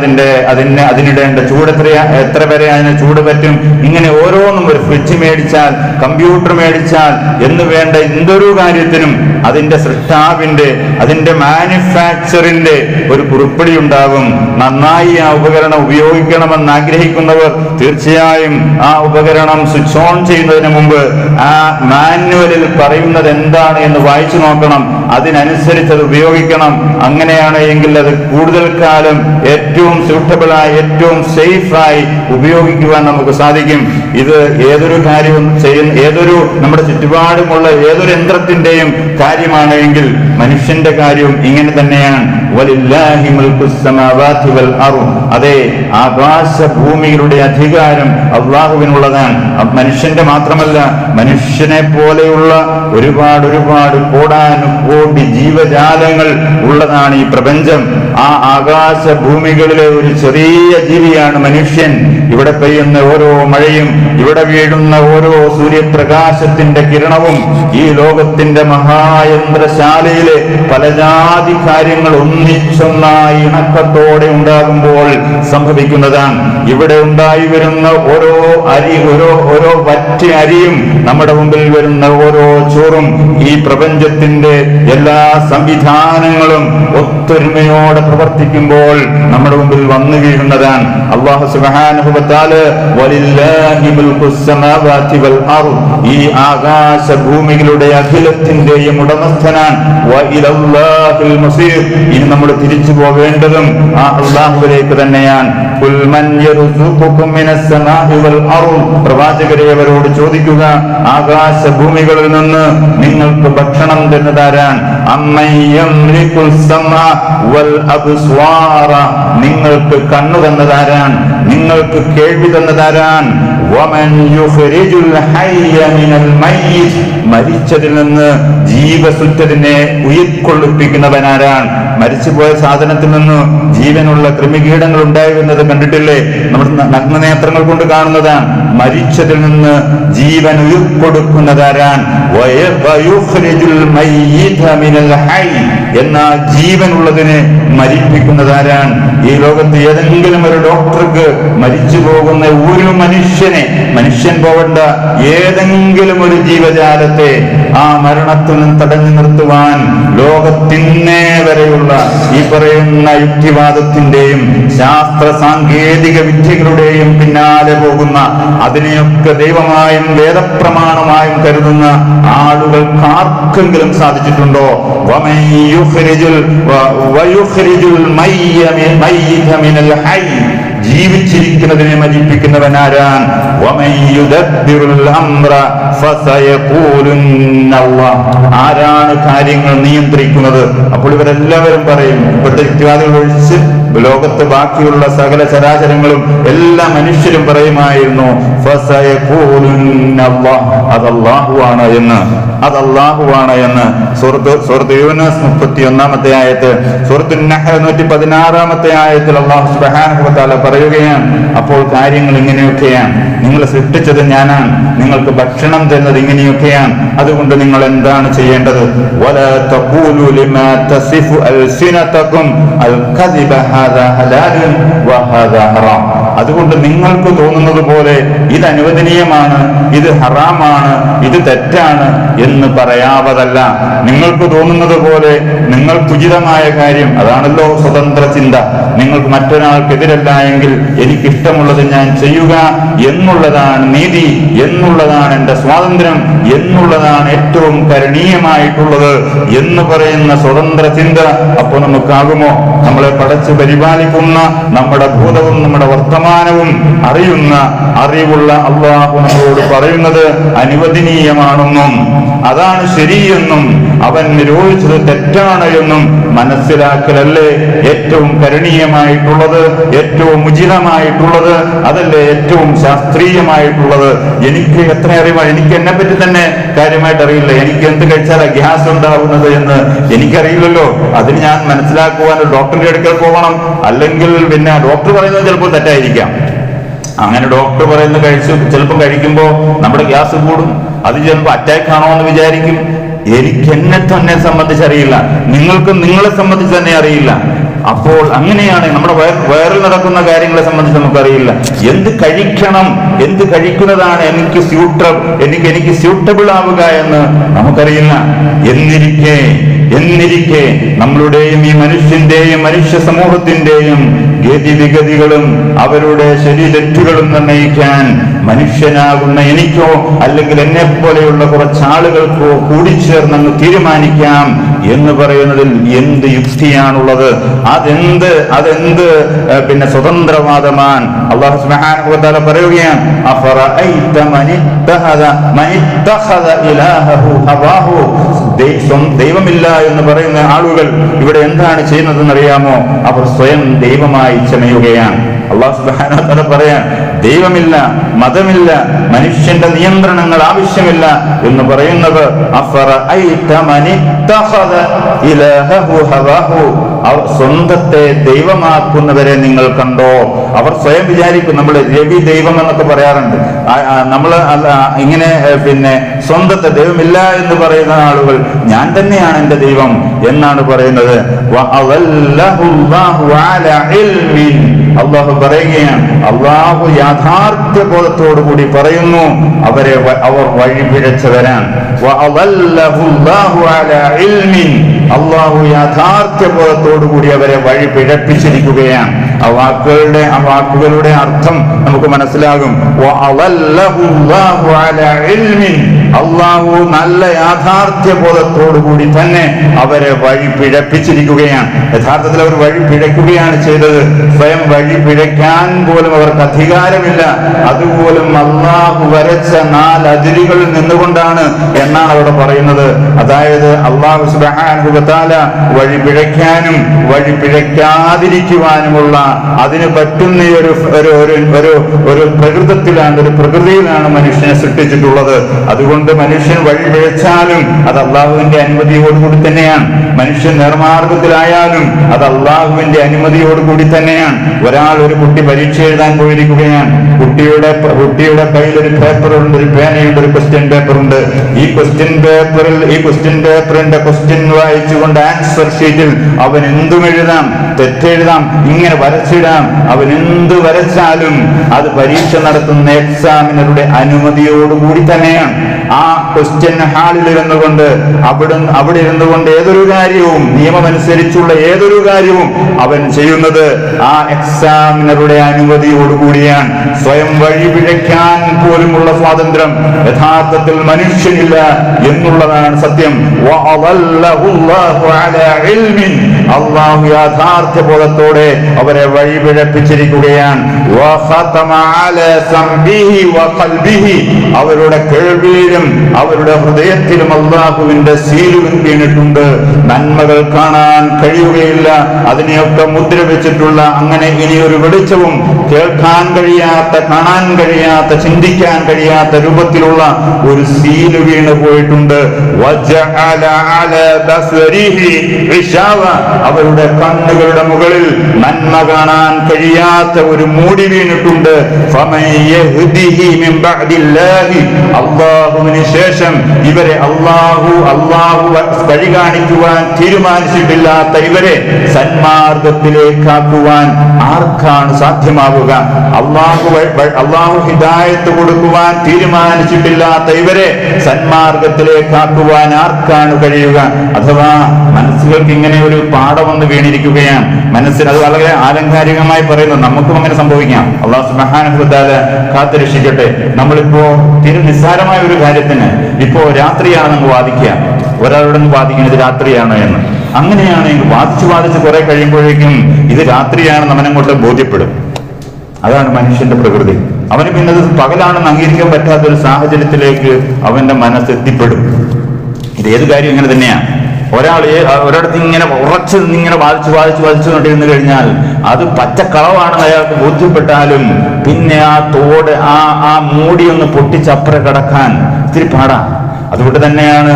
അതിനിടേണ്ട ചൂട്, എത്ര വരെ അതിന് ചൂട് പറ്റും, ഇങ്ങനെ ഓരോന്നും. ഒരു ഫ്രിഡ്ജ് മേടിച്ചാൽ, കമ്പ്യൂട്ടർ മേടിച്ചാൽ എന്ന് വേണ്ട എന്തൊരു കാര്യത്തിനും അതിന്റെ സൃഷ്ടാവിന്റെ, അതിന്റെ മാനുഫാക്ചറിന്റെ ഒരു കുറിപ്പടി ഉണ്ടാകും. നന്നായി ആ ഉപകരണം ഉപയോഗിക്കണമെന്ന് ആഗ്രഹിക്കുന്നവർ തീർച്ചയായും ആ ഉപകരണം സ്വിച്ച് ഓൺ ചെയ്യുന്നതിന് മുമ്പ് ആ മാനുവലിൽ പറയുന്നത് എന്താണ് എന്ന് വായിച്ചു നോക്കണം. അതിനനുസരിച്ച് അത് ഉപയോഗിക്കണം. അങ്ങനെയാണ് എങ്കിൽ അത് കൂടുതൽ കാലം ഏറ്റവും സ്യൂട്ടബിളായി, ഏറ്റവും സേഫായി ഉപയോഗിക്കുവാൻ നമുക്ക് സാധിക്കും. ഇത് ഏതൊരു കാര്യവും ചെയ്യുന്ന, ഏതൊരു നമ്മുടെ ചുറ്റുപാടുമുള്ള ഏതൊരു യന്ത്രത്തിന്റെയും കാര്യമാണ് എങ്കിൽ മനുഷ്യന്റെ കാര്യവും ഇങ്ങനെ തന്നെയാണ്. വലില്ലാഹി മുൽക്കുസ് സമാവാതി വൽ അർദ്. അതെ, ആകാശ ഭൂമികളുടെ അധികാരം അല്ലാഹുവിനുള്ളതാണ്. മനുഷ്യന്റെ മാത്രമല്ല, മനുഷ്യനെ പോലെയുള്ള ഒരുപാട് കോടാനുകോടി ജീവജാലങ്ങൾ ഉള്ളതാണ് ഈ പ്രപഞ്ചം. ആ ആകാശ ഭൂമികളിലെ ഒരു ചെറിയ ജീവിയാണ് മനുഷ്യൻ. ഇവിടെ പെയ്യുന്ന ഓരോ മഴയും, ഇവിടെ വീഴുന്ന ഓരോ സൂര്യപ്രകാശത്തിന്റെ കിരണവും ഈ ലോകത്തിന്റെ മഹായന്ത്രശാലയിലെ പല ജാതി കാര്യങ്ങൾ ഒന്നിച്ചൊന്നായി ഇണക്കത്തോടെ ഉണ്ടാകുമ്പോൾ സംഭവിക്കുന്നതാണ്. ഇവിടെ ഉണ്ടായി വരുന്ന ഓരോ വറ്റി അരിയും, നമ്മുടെ മുമ്പിൽ വരുന്ന ഓരോ ചോറും, ഈ പ്രപഞ്ചത്തിന്റെ എല്ലാ സംവിധാനങ്ങളും ഒത്തൊരുമയോടെ പ്രവർത്തിക്കുമ്പോൾ നമ്മുടെ മുമ്പിൽ വന്നു വീഴുന്നതാണ്. അല്ലാഹു സുബ്ഹാനഹു വ തആല വലില്ലാഹി മുൽക്കുസ് സമാവാതി വൽ അർദ്, ഈ ആകാശ ഭൂമികളുടെ അഖിലത്തിന്റെയും ഉടമസ്ഥനാണ്. വ ഇലല്ലാഹിൽ മസീർ, ഇനി നമ്മൾ തിരിച്ചു പോവേണ്ടതും ആ അല്ലാഹുവിലേക്ക് തന്നെയാണ്. ഖുൽ മൻ യർസുഖുകും മിനസ് സമാഇ വൽ അർദ്, പ്രവാചകരെ അവരോട് ചോദിക്കുക, ആകാശ ഭൂമികളിൽ നിന്ന് നിങ്ങൾക്ക് ഭക്ഷണം തരുന്നതാരാണ്? അമ്മൻ യംലികുസ് സമഅ വൽ അബ്സ്വാറ, നിങ്ങൾക്ക് കണ്ണു തന്നതാരാണ്? നിങ്ങൾക്ക് കേൾവി തന്നതാരാണ്? വമൻ യുഖ്രിജുൽ ഹയ്യ മിനൽ മയ്യിത്, മരിച്ചതിൽ നിന്ന് ജീവസുറ്റതിനെ ഉയിർക്കൊള്ളിപ്പിക്കുന്നവനാരാണ്? മരിച്ചുപോയ സാധനത്തിൽ നിന്ന് ജീവനുള്ള കൃമികീടങ്ങൾ ഉണ്ടായി വരുന്നത് കണ്ടിട്ടില്ലേ? നമ്മുടെ നഗ്നനേത്രങ്ങൾ കൊണ്ട് കാണുന്നതാണ്. മരിച്ചതിൽ നിന്ന് ജീവൻ ഉയിർക്കൊടുക്കുന്നതാരാണ്? വയുഖ്രിജുൽ മയ്യിത മിനൽ ഹയ്യ്, എന്നാൽ ജീവനുള്ളതിനെ മരിപ്പിക്കുന്നതാരാണ്? ഈ ലോകത്ത് ഏതെങ്കിലും ഒരു ഡോക്ടർക്ക് മരിച്ചു പോകുന്ന ഒരു മനുഷ്യൻ പോകേണ്ട ഏതെങ്കിലും ഒരു ജീവജാലത്തെ ആ മരണത്തിൽ നിന്ന് തടഞ്ഞു നിർത്തുവാൻ ലോകത്തിന്നേ വരെയുള്ള ഈ പറയുന്ന യുക്തിവാദത്തിന്റെയും ശാസ്ത്ര സാങ്കേതിക വിദ്യകളുടെയും പിന്നാലെ പോകുന്ന, അതിനെയൊക്കെ ദൈവമായും വേദപ്രമാണമായും കരുതുന്ന ആളുകൾക്ക് ആർക്കെങ്കിലും സാധിച്ചിട്ടുണ്ടോ? ജീവിച്ചിരിക്കുന്നതിനെ മരിപ്പിക്കുന്നവനാരാൻ? ആരാണ് കാര്യങ്ങൾ നിയന്ത്രിക്കുന്നത്? അപ്പോൾ ഇവരെല്ലാവരും പറയും, ഇപ്പോഴത്തെ യുക്തിവാദികൾ ഒഴിച്ച് ലോകത്ത് ബാക്കിയുള്ള സകല ചരാചരങ്ങളും എല്ലാ മനുഷ്യരും പറയുമായിരുന്നു അതല്ലാഹുവാണ് എന്ന്. സൂറത്ത് യൂനസ് 31-ാമത്തെ ആയത്ത്, സൂറത്ത് നഹ്ൽ 116-ാമത്തെ ആയത്തിൽ അല്ലാഹു സുബ്ഹാനഹു വ തആല പറയുകയാണ്, അപ്പോൾ കാര്യങ്ങൾ ഇങ്ങനെയൊക്കെയാണ്, നിങ്ങളെ സൃഷ്ടിച്ചത് ഞാനാണ്, നിങ്ങൾക്ക് ഭക്ഷണം തരുന്നത് ഇങ്ങനെയൊക്കെയാണ്, അതുകൊണ്ട് നിങ്ങൾ എന്താണ് ചെയ്യേണ്ടത്? വലാ തഖൂലു ലിമാ തസിഫു അൽസിനതകും അൽകദിബ ഹാദാ ഹലാലുൻ വഹാദാ ഹറാം, അതുകൊണ്ട് നിങ്ങൾക്ക് തോന്നുന്നത് പോലെ ഇത് അനുവദനീയമാണ്, ഇത് ഹറാമാണ്, ഇത് തെറ്റാണ് എന്ന് പറയാവതല്ല. നിങ്ങൾക്ക് തോന്നുന്നത് പോലെ നിങ്ങൾക്ക് ഉചിതമായ കാര്യം, അതാണല്ലോ സ്വതന്ത്ര ചിന്ത. നിങ്ങൾക്ക് മറ്റൊരാൾക്കെതിരല്ല എങ്കിൽ എനിക്കിഷ്ടമുള്ളത് ഞാൻ ചെയ്യുക എന്നുള്ളതാണ് നീതി, എന്നുള്ളതാണ് എന്റെ സ്വാതന്ത്ര്യം, എന്നുള്ളതാണ് ഏറ്റവും കരണീയമായിട്ടുള്ളത് എന്ന് പറയുന്ന സ്വതന്ത്ര ചിന്ത അപ്പോൾ നമുക്കാകുമോ? നമ്മളെ പടച്ച് പരിപാലിക്കുന്ന, നമ്മുടെ ഭൂതവും നമ്മുടെ വർത്തമാനവും അറിയുന്ന അറിവുള്ള അല്ലാഹു നമ്മളോട് പറയുന്നത് അനുവദനീയമാണെന്നും അതാണ് ശരിയെന്നും അവൻ നിരോധിച്ചത് തെറ്റാണ് എന്നും മനസ്സിലാക്കലല്ലേ ഏറ്റവും കരണീയമായിട്ടുള്ളത്, ഏറ്റവും ഉചിതമായിട്ടുള്ളത്, അതല്ലേ ഏറ്റവും ശാസ്ത്രീയമായിട്ടുള്ളത്? എനിക്ക് എത്ര അറിവാണ്? എനിക്ക് എന്നെ പറ്റി തന്നെ കാര്യമായിട്ട് അറിയില്ല. എനിക്ക് എന്ത് കഴിച്ചാലാണ് ഗ്യാസ് ഉണ്ടാവുന്നത് എന്ന് എനിക്കറിയില്ലല്ലോ. അതിന് ഞാൻ മനസ്സിലാക്കുവാൻ ഒരു ഡോക്ടറിന്റെ അടുക്കൽ പോകണം, അല്ലെങ്കിൽ പിന്നെ ഡോക്ടർ പറയുന്നത് ചിലപ്പോൾ തെറ്റായിരിക്കാം. അങ്ങനെ ഡോക്ടർ പറയുന്നത് ചിലപ്പോൾ കഴിക്കുമ്പോൾ നമ്മുടെ ഗ്യാസ് കൂടും, അത് ചിലപ്പോൾ അറ്റാക്ക് ആണോ എന്ന് വിചാരിക്കും. എനിക്ക് എന്നെ തന്നെ സംബന്ധിച്ചറിയില്ല, നിങ്ങൾക്ക് നിങ്ങളെ സംബന്ധിച്ച് തന്നെ അറിയില്ല. അപ്പോൾ അങ്ങനെയാണ് നമ്മുടെ വയറിൽ നടക്കുന്ന കാര്യങ്ങളെ സംബന്ധിച്ച് നമുക്കറിയില്ല. എന്ത് കഴിക്കണം, എന്ത് കഴിക്കുന്നതാണ് എനിക്ക് സ്യൂട്ടബിൾ ആവുക എന്ന് നമുക്കറിയില്ല. എന്നിരിക്കെ നമ്മളുടെയും ഈ മനുഷ്യന്റെയും മനുഷ്യ സമൂഹത്തിന്റെയും ഗതിവിഗതികളും അവരുടെ ശരീരറ്റുകളും നിർണയിക്കാൻ മനുഷ്യനാകുന്ന എനിക്കോ അല്ലെങ്കിൽ എന്നെ പോലെയുള്ള കുറച്ചാളുകൾക്കോ കൂടിച്ചേർന്നങ്ങ് തീരുമാനിക്കാം എന്ന് പറയുന്നതിൽ എന്ത് യുക്തിയാണുള്ളത്? അതെന്ത് പിന്നെ സ്വതന്ത്രവാദമാണ്? അല്ലാഹു സുബ്ഹാനഹു വ തആല പറയുകയാണ്, അഫറഅയ്ത മനിത്തഖദ ഇലാഹു ഹവാഹു, ദൈവമില്ല എന്ന് പറയുന്ന ആളുകൾ ഇവിടെ എന്താണ് ചെയ്യുന്നതെന്ന് അറിയാമോ? അവർ സ്വയം ദൈവമായി ചമയുകയാണ്. അല്ലാഹു സുബ്ഹാനഹു വ തആല പറയാൻ, ദൈവമില്ല, മതമില്ല, മനുഷ്യന്റെ നിയന്ത്രണങ്ങൾ ആവശ്യമില്ല എന്ന് പറയുന്നത് അവർ സ്വന്തത്തെ ദൈവമാക്കുന്നവരെ നിങ്ങൾ കണ്ടോ? അവർ സ്വയം വിചാരിക്കും, നമ്മൾ രവി ദൈവം എന്നൊക്കെ പറയാറുണ്ട്. നമ്മൾ ഇങ്ങനെ സ്വന്തത്തെ ദൈവമില്ല എന്ന് പറയുന്ന ആളുകൾ ഞാൻ തന്നെയാണ് എന്റെ ദൈവം എന്നാണ് പറയുന്നത്. അള്ളാഹു പറയുകയാണ്, അള്ളാഹു യാഥാർത്ഥ്യ ബോധത്തോടു കൂടി പറയുന്നു, അവർ വഴിപിഴച്ചവരാണ്. അള്ളാഹു യാഥാർത്ഥ്യ ബോധത്തോടു കൂടി അവരെ വഴി പിഴപ്പിച്ചിരിക്കുകയാണ്. ആ വാക്കുകളുടെ അർത്ഥം നമുക്ക് മനസ്സിലാകും. അള്ളാഹു നല്ല യാഥാർത്ഥ്യ ബോധത്തോടു കൂടി തന്നെ അവരെ വഴി പിഴപ്പിച്ചിരിക്കുകയാണ്. യഥാർത്ഥത്തിൽ അവർ വഴി പിഴയ്ക്കുകയാണ് ചെയ്തത്. സ്വയം വഴി പിഴയ്ക്കാൻ പോലും അവർക്ക് അധികാരമില്ല. അതുപോലും അള്ളാഹു വരച്ച 4 അതിരുകളിൽ നിന്നുകൊണ്ടാണ് എന്നാണ് അവിടെ പറയുന്നത്. അതായത് അള്ളാഹു സുബ്ഹാനഹു വ തആല വഴി പിഴയ്ക്കാനും വഴി പിഴയ്ക്കാതിരിക്കുവാനുമുള്ള അതിന് പറ്റുന്ന ഒരു പ്രകൃതിയിലാണ് മനുഷ്യനെ സൃഷ്ടിച്ചിട്ടുള്ളത്. അതുകൊണ്ട് മനുഷ്യൻ വഴി പിഴച്ചാലും അത് അള്ളാഹുവിന്റെ അനുമതിയോടുകൂടി തന്നെയാണ്. മനുഷ്യൻ നേർമാർഗത്തിലായാലും അത് അള്ളാഹുവിന്റെ അനുമതിയോടുകൂടി തന്നെയാണ്. ഒരു കുട്ടി പരീക്ഷ എഴുതാൻ പോയിരിക്കുകയാണ്. കുട്ടിയുടെ കയ്യിൽ ഒരു പേപ്പറുണ്ട്, ഒരു പേനയുണ്ട്, ഒരു ക്വസ്റ്റ്യൻ പേപ്പറുണ്ട്. ഈ ക്വസ്റ്റ്യൻ പേപ്പറിന്റെ ക്വസ്റ്റ്യൻ വായിച്ചുകൊണ്ട് ആൻസർ ഷീറ്റിൽ അവൻ എന്തും എഴുതാം, തെറ്റെഴുതാം, ഇങ്ങനെ വരച്ചിടാം. അവൻ എന്ത് വരച്ചാലും അത് പരീക്ഷ നടത്തുന്ന എക്സാമിനറുടെ അനുമതിയോടുകൂടി തന്നെയാണ്. ആ ക്വസ്റ്റ്യൻ ഹാളിൽ ഇരുന്നുകൊണ്ട് അവിടെ ഇരുന്നുകൊണ്ട് ഏതൊരു കാര്യവും നിയമമനുസരിച്ചുള്ള ഏതൊരു കാര്യവും അവൻ ചെയ്യുന്നത് ആ എക്സാമിനറുടെ അനുമതിയോടുകൂടിയാണ്. സ്വയം വഴി പിഴയ്ക്കാൻ പോലുമുള്ള സ്വാതന്ത്ര്യം യഥാർത്ഥത്തിൽ മനുഷ്യനില്ല എന്നുള്ളതാണ് സത്യം. അള്ളാഹു യാഥാർത്ഥ്യ ബോധത്തോടെ അവരെ വഴി പിഴപ്പിച്ചിരിക്കുകയാണ്. അവരുടെ കേൾവിയിലും അവരുടെ ഹൃദയത്തിലും അള്ളാഹുവിന്റെ സീലുകൾ വീണിട്ടുണ്ട്. നന്മകൾ കാണാൻ കഴിയുകയില്ല. അതിനെയൊക്കെ മുദ്ര വെച്ചിട്ടുള്ള അങ്ങനെ ഇനിയൊരു വെളിച്ചവും കേൾക്കാൻ കഴിയാത്ത, കാണാൻ കഴിയാത്ത, ചിന്തിക്കാൻ കഴിയാത്ത രൂപത്തിലുള്ള ഒരു സീല് വീണ് പോയിട്ടുണ്ട്. അവരുടെ കണ്ണുകളുടെ മുകളിൽ നന്മ കാണാൻ കഴിയാത്ത ഒരു മൂടി വീണിട്ടുണ്ട്. അള്ളാഹുവിന് ശേഷം ഇവരെ അള്ളാഹു വഴി കാണിക്കുവാൻ തീരുമാനിച്ചിട്ടില്ലാത്ത ഇവരെ സന്മാർഗത്തിലേക്കാക്കുവാൻ ആർക്കാണ് സാധ്യമാവുക? അള്ളാഹു ഹിദായത്ത് കൊടുക്കുവാൻ തീരുമാനിച്ചിട്ടില്ലാത്ത ഇവരെ സന്മാർഗത്തിലേക്കാക്കുവാൻ ആർക്കാണ് കഴിയുക? അഥവാ മനസ്സുകൾക്ക് ഇങ്ങനെ ഒരു പാഠമൊന്ന് വീണിരിക്കുകയാണ്. മനസ്സിന് അത് വളരെ ആലങ്കാരികമായി പറയുന്നു. നമുക്കും അങ്ങനെ സംഭവിക്കാം. അള്ളാഹു സുബ്ഹാനഹു വ തആല കാത്തുരക്ഷിക്കട്ടെ. നമ്മളിപ്പോ നിസ്സാരമായ ഒരു കാര്യത്തിന് ഇപ്പോ രാത്രിയാണ് നമ്മൾ വാദിക്കുക. ഒരാളോട് വാദിക്കുന്നത് രാത്രിയാണ് എന്ന്. അങ്ങനെയാണെങ്കിൽ വാദിച്ച് കുറെ കഴിയുമ്പോഴേക്കും ഇത് രാത്രിയാണെന്ന് അവനങ്ങോട്ട് ബോധ്യപ്പെടും. അതാണ് മനുഷ്യന്റെ പ്രകൃതി. അവന് പിന്നെ അത് പകലാണെന്ന് അംഗീകരിക്കാൻ പറ്റാത്ത ഒരു സാഹചര്യത്തിലേക്ക് അവന്റെ മനസ്സ് എത്തിപ്പെടും. ഇത് ഏത് കാര്യം ഇങ്ങനെ തന്നെയാണ്. ഒരിടത്ത് ഇങ്ങനെ ഇങ്ങനെ വാദിച്ചു കൊണ്ടിരുന്നു കഴിഞ്ഞാൽ അത് പച്ചക്കളവാണെന്ന് അയാൾക്ക് ബോധ്യപ്പെട്ടാലും പിന്നെ ആ തോട് ആ മൂടിയൊന്ന് പൊട്ടിച്ചപ്പുറം കടക്കാൻ ഇത്തിരി പാടാണ്. അതുകൊണ്ട് തന്നെയാണ്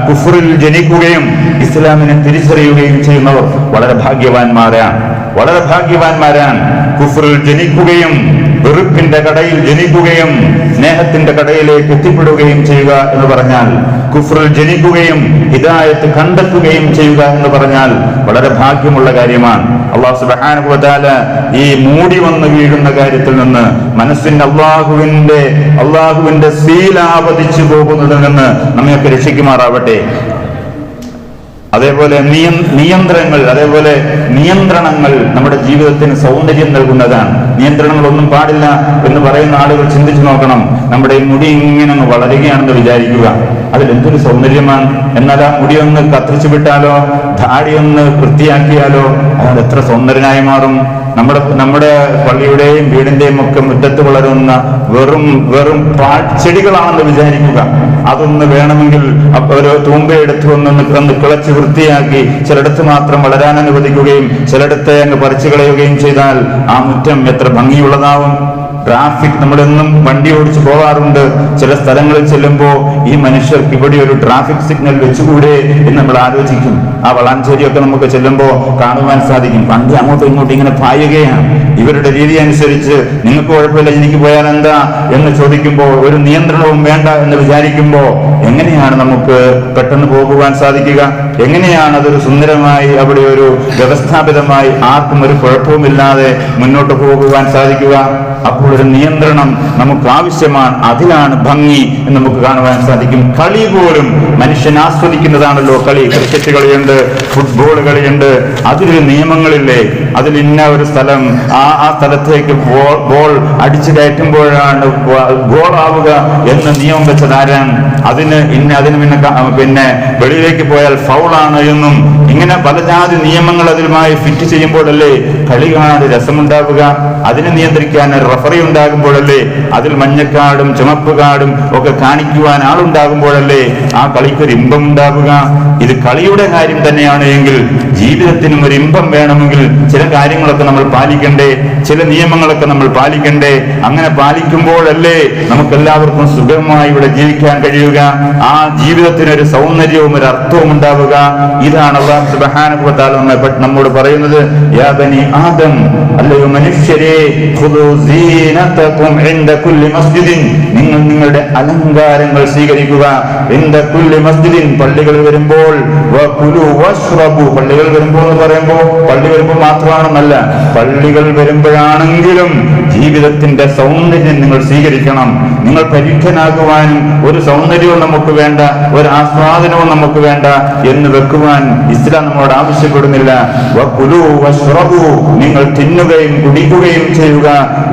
കുഫറിൽ ജനിക്കുകയും ഇസ്ലാമിനെ തിരിച്ചറിയുകയും ചെയ്യുന്നവർ വളരെ ഭാഗ്യവാന്മാരാണ്. കുഫറിൽ ജനിക്കുകയും വെറുപ്പിന്റെ കടയിൽ ജനിക്കുകയും സ്നേഹത്തിന്റെ കടയിലേക്ക് എത്തിപ്പെടുകയും ചെയ്യുക എന്ന് പറഞ്ഞാൽ, കുഫറിൽ ജനിക്കുകയും ഹിദായത്ത് കണ്ടെത്തുകയും ചെയ്യുക എന്ന് പറഞ്ഞാൽ വളരെ ഭാഗ്യമുള്ള കാര്യമാണ്. അല്ലാഹു സുബ്ഹാനഹു വ തആല ഈ മൂടി വന്ന് വീഴുന്ന കാര്യത്തിൽ നിന്ന് മനസ്സിന് അള്ളാഹുവിന്റെ സീലാപതിച്ചു പോകുന്നതിൽ നിന്ന് നമ്മയൊക്കെ രക്ഷിക്കുമാറാവട്ടെ. അതേപോലെ നിയന്ത്രണങ്ങൾ നമ്മുടെ ജീവിതത്തിന് സൗന്ദര്യം നൽകുന്നതാണ്. നിയന്ത്രണങ്ങളൊന്നും പാടില്ല എന്ന് പറയുന്ന ആളുകൾ ചിന്തിച്ചു നോക്കണം. നമ്മുടെ ഈ മുടി ഇങ്ങനെ വളരുകയാണെന്ന് വിചാരിക്കുക, അതിലെന്തൊരു സൗന്ദര്യമാണ്. എന്നാൽ ആ മുടിയൊന്ന് കത്തിച്ചു വിട്ടാലോ, ധാടിയൊന്ന് വൃത്തിയാക്കിയാലോ അത് എത്ര സൗന്ദര്യനായി മാറും. നമ്മുടെ പള്ളിയുടെയും വീടിന്റെയും ഒക്കെ മുറ്റത്ത് വളരുന്ന വെറും പാഴ്ചെടികളാണെന്ന് വിചാരിക്കുക. അതൊന്ന് വേണമെങ്കിൽ ഒരു തൂമ്പയെടുത്ത് ഒന്ന് കിളച്ച് വൃത്തിയാക്കി ചിലയിടത്ത് മാത്രം വളരാൻ അനുവദിക്കുകയും ചിലയിടത്തെ അങ്ങ് പറിച്ചു കളയുകയും ചെയ്താൽ ആ മുറ്റം എത്ര ഭംഗിയുള്ളതാവും. ട്രാഫിക്, നമ്മളെന്നും വണ്ടി ഓടിച്ചു പോകാറുണ്ട്. ചില സ്ഥലങ്ങളിൽ ചെല്ലുമ്പോൾ ഈ മനുഷ്യർക്ക് ഇവിടെ ഒരു ട്രാഫിക് സിഗ്നൽ വെച്ചുകൂടെ എന്ന് നമ്മൾ ആലോചിക്കും. ആ വളാഞ്ചേരിയൊക്കെ നമുക്ക് ചെല്ലുമ്പോൾ കാണുവാൻ സാധിക്കും. വണ്ടി അങ്ങോട്ടും ഇങ്ങോട്ടും ഇങ്ങനെ പായുകയാണ്. ഇവരുടെ രീതി അനുസരിച്ച് നിങ്ങൾക്ക് കുഴപ്പമില്ല, എനിക്ക് പോയാൽ എന്താ എന്ന് ചോദിക്കുമ്പോൾ ഒരു നിയന്ത്രണവും വേണ്ട എന്ന് വിചാരിക്കുമ്പോൾ എങ്ങനെയാണ് നമുക്ക് പെട്ടെന്ന് പോകുവാൻ സാധിക്കുക? എങ്ങനെയാണ് അതൊരു സുന്ദരമായി അവിടെ ഒരു വ്യവസ്ഥാപിതമായി ആർക്കും ഒരു കുഴപ്പവുമില്ലാതെ മുന്നോട്ട് പോകുവാൻ സാധിക്കുക? അപ്പോൾ ഒരു നിയന്ത്രണം നമുക്ക് ആവശ്യമാണ്. അതിലാണ് ഭംഗി എന്ന് നമുക്ക് കാണുവാൻ സാധിക്കും. കളി പോലും മനുഷ്യൻ ആസ്വദിക്കുന്നതാണല്ലോ. കളി, ക്രിക്കറ്റ് കളിയുണ്ട്, ഫുട്ബോൾ കളിയുണ്ട്. അതിലൊരു നിയമങ്ങളില്ലേ? അതിൽ ഇന്ന ഒരു സ്ഥലം, ആ സ്ഥലത്തേക്ക് ബോൾ അടിച്ചു കയറ്റുമ്പോഴാണ് ഗോൾ ആവുക എന്ന് നിയമം വെച്ചത് ആരാണ്? അതിന് പിന്നെ വെളിയിലേക്ക് പോയാൽ ഫൗളാണ് എന്നും ഇങ്ങനെ പല ജാതി നിയമങ്ങൾ അതിലുമായി ഫിറ്റ് ചെയ്യുമ്പോഴല്ലേ കളി കാണാൻ രസമുണ്ടാവുക? അതിനെ നിയന്ത്രിക്കാൻ റഫറി ഉണ്ടാകുമ്പോഴല്ലേ, അതിൽ മഞ്ഞക്കാടും ചുമപ്പ് കാർഡും ഒക്കെ കാണിക്കുവാൻ ആളുണ്ടാകുമ്പോഴല്ലേ ആ കളിക്കൊരു ഇമ്പം ഉണ്ടാവുക? ഇത് കളിയുടെ കാര്യം തന്നെയാണ് എങ്കിൽ ജീവിതത്തിനും ഒരു ഇമ്പം വേണമെങ്കിൽ ചില കാര്യങ്ങളൊക്കെ നമ്മൾ പാലിക്കണ്ടേ? ചില നിയമങ്ങളൊക്കെ നമ്മൾ പാലിക്കണ്ടേ? അങ്ങനെ പാലിക്കുമ്പോഴല്ലേ നമുക്കെല്ലാവർക്കും സുഖമായി ഇവിടെ ജീവിക്കാൻ കഴിയുക? ആ ജീവിതത്തിനൊരു സൗന്ദര്യവും ഒരു അർത്ഥവും ഉണ്ടാവുക. ഇതാണ് അല്ലാഹു സുബ്ഹാനഹു വ തആല നമ്മോട് പറയുന്നത്. യാ ബനി ആദം, അല്ലയോ മനുഷ്യരെ, ഖുദൂ സീനതകും ഇൻദ കുല്ലി മസ്ജിദിൻ, നിങ്ങൾ നിങ്ങളുടെ അലങ്കാരങ്ങൾ സ്വീകരിക്കുക. ഇൻദ കുല്ലി മസ്ജിദിൻ, പള്ളികളിൽ വരുമ്പോൾ, വകുലു വശ്റബു, പള്ളികൾ വരുമ്പോൾ എന്ന് പറയുമ്പോൾ പള്ളി വരുമ്പോൾ മാത്രമാണെന്നല്ല, പള്ളികൾ വരുമ്പോഴാണെങ്കിലും ജീവിതത്തിന്റെ സൗന്ദര്യം നിങ്ങൾ സ്വീകരിക്കണം. നിങ്ങൾ പരിഖ്യനാകുവാനും ഒരു സൗന്ദര്യവും നമുക്ക് വേണ്ട, ഒരു ആസ്വാദനവും നമുക്ക് വേണ്ട എന്ന് വെക്കുവാൻ ഇസ്ലാം നമ്മോട് ആവശ്യപ്പെടുന്നില്ല. വകുലു വശ്റബു, നിങ്ങൾ തിന്നുകയും കുടിക്കുകയും ചെയ്യുക.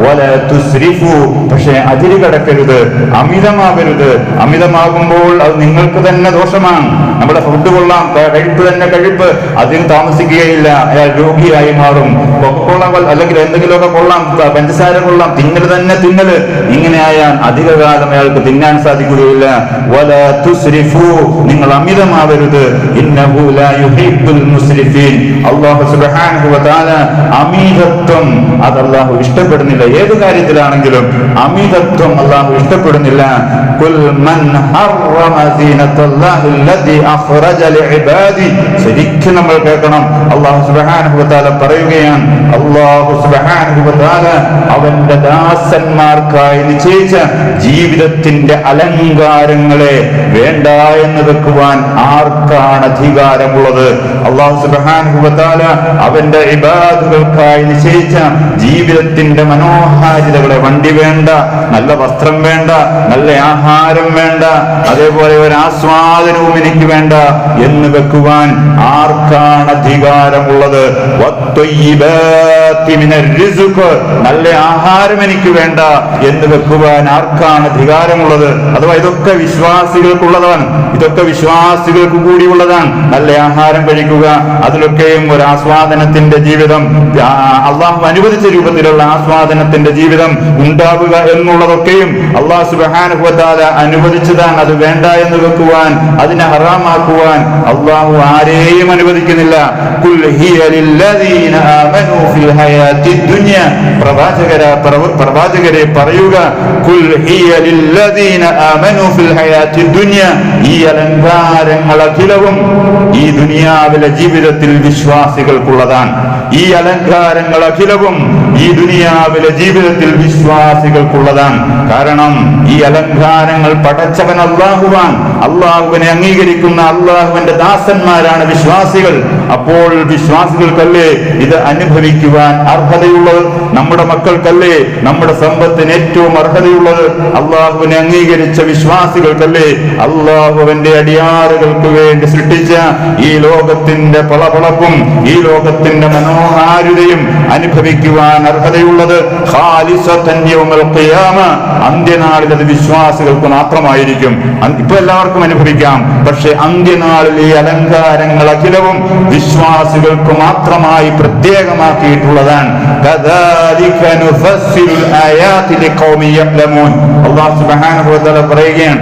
വല തുസ്രിഫു, പക്ഷേ അതിര് കടക്കരുത്, അമിതമാകരുത്. അമിതമാകുമ്പോൾ അത് നിങ്ങൾക്ക് തന്നെ ദോഷമാണ്. നമ്മുടെ ഫുഡ് കൊള്ളാം, കഴിപ്പ് തന്നെ കഴിപ്പ്, അതിന് താമസിക്കുകയില്ല, അയാൾ രോഗിയായി മാറും. കൊക്കക്കോള അല്ലെങ്കിൽ എന്തെങ്കിലുമൊക്കെ കൊള്ളാം, പഞ്ചസാര കൊള്ളാം, തിന്നല് തന്നെ തിന്നല്, ഇങ്ങനെ ആയാൽ അധികകാലം അയാൾക്ക് തിന്നാൻ സാധിക്കുകയില്ല. വല തുസ്രിഫു, നിങ്ങൾ അമിതമാവരുത്. ഇന്നഹു ലാ യുഹിബ്ബുൽ മുസ്രിഫീൻ, അല്ലാഹു സുബ്ഹാനഹു വ തആല അമിതത്വം അത് അല്ലാഹു ഇഷ്ടപ്പെടുന്നില്ല. ഏത് കാര്യത്തിലാണെങ്കിലും അമിതത്വം അല്ലാഹു ഇഷ്ടപ്പെടുന്നില്ല. ഖുൽ മൻ ഹറമ സീനത്തല്ലാഹി അല്ലതി അഖ്റജ ലിഇബാദി, ശരിക്കും നമ്മൾ കേൾക്കണം. അല്ലാഹു സുബ്ഹാനഹു വ തആല പറയുകയാണ്, അല്ലാഹു സുബ്ഹാനഹു വ തആല അവന്റെ ദാസന്മാർക്കായി നിശ്ചയിച്ച ജീവിതത്തിന്റെ അലങ്കാരങ്ങളെ വേണ്ട എന്ന് വെക്കുവാൻ ആർക്കാണ് അധികാരമുള്ളത്? അല്ലാഹു സുബ്ഹാനഹു വ തആല അവന്റെ ഇബാദുകൾക്കായി നിശ്ചയിച്ച ജീവിതത്തിന്റെ മനോഹാരിതകളെ, വണ്ടി വേണ്ട, നല്ല വസ്ത്രം വേണ്ട, നല്ല ആഹാരം വേണ്ട, അതേപോലെ ഒരു ആസ്വാദനവും എനിക്ക് വേണ്ട എന്ന് വെക്കുവാൻ ആർക്കാണ് അധികാരമുള്ളത്? നല്ല ആഹാരം എനിക്ക് വേണ്ട എന്ന് വെക്കുവാൻ ആർക്കാണ് അധികാരമുള്ളത്? അഥവാ ഇതൊക്കെ വിശ്വാസികൾക്കുള്ളതാണ്, ഇതൊക്കെ വിശ്വാസികൾക്ക് കൂടിയുള്ളതാണ്. നല്ല ആഹാരം കഴിക്കുക, അതിലൊക്കെയും ഒരു ആസ്വാദനത്തിന്റെ ജീവിതം, അള്ളാഹു അനുവദിച്ച രൂപത്തിലുള്ള ആസ്വാദനത്തിന്റെ ജീവിതം ഉണ്ടാവുക എന്നുള്ളതൊക്കെയും അള്ളാഹു സുബ്ഹാനഹു വ തആല അനുവദിച്ചതാണ്. അത് വേണ്ട എന്ന് വെക്കുവാൻ, അതിനെ ഹറാമാക്കുവാൻ അള്ളാഹു ആരെയും അനുവദിക്കുന്നില്ല. ഖുൽ ഹിയ ലില്ലദീന ആമനൂ ഫിൽ ഹയാത്തി ദുനിയ, പ്രവാചകരെ പറയുക, ഖുൽ ഹിയ ലില്ലദീന ആമനൂ ഫിൽ ഹയാത്തി ദുനിയ, ഈ അലങ്കാരങ്ങൾ അഖിലവും ഈ ദുനിയാവിലെ ജീവിതത്തിൽ വിശ്വാസികൾക്കുള്ളതാണ്. ഈ അലങ്കാരങ്ങൾ അഖിലവും ഈ ദുനിയാവിലെ ജീവിതത്തിൽ വിശ്വാസികൾക്കുള്ളതാണ്. കാരണം ഈ അലങ്കാരങ്ങൾ പടച്ചവൻ അല്ലാഹുവാൻ, അല്ലാഹുവിനെ അംഗീകരിക്കുന്ന അല്ലാഹുവിന്റെ ദാസന്മാരാണ് വിശ്വാസികൾ. അപ്പോൾ വിശ്വാസികൾക്കല്ലേ ഇത് അനുഭവിക്കുവാൻ അർഹതയുള്ളത്? നമ്മുടെ മക്കൾക്കല്ലേ നമ്മുടെ സമ്പത്തിന് ഏറ്റവും അർഹതയുള്ളത്? അല്ലാഹുവിനെ അംഗീകരിച്ച വിശ്വാസികൾക്കല്ലേ അല്ലാഹുവിന്റെ അടിയാറുകൾക്ക് വേണ്ടി സൃഷ്ടിച്ച ഈ ലോകത്തിന്റെ പളപളപ്പും ഈ ലോകത്തിന്റെ മനോഹാരിതയും അനുഭവിക്കുവാൻ അർഹതയുള്ളത്? ഖാലിസതൻ യൗമൽ ഖിയാമ, അന്ത്യനാളിൽ അത് വിശ്വാസികൾക്ക് മാത്രമായിരിക്കും. ഇപ്പൊ എല്ലാവർക്കും എല്ലാവർക്കും അനുഭവിക്കാം. പക്ഷെ അന്ത്യനാളിൽ ഈ അലങ്കാരങ്ങൾ അഖിലവും വിശ്വാസികൾക്ക് മാത്രമായി പ്രത്യേകമാക്കിയിട്ടുള്ളതാണ്. അല്ലാഹു സുബ്ഹാനഹു വ തആല പറയുകയാണ്,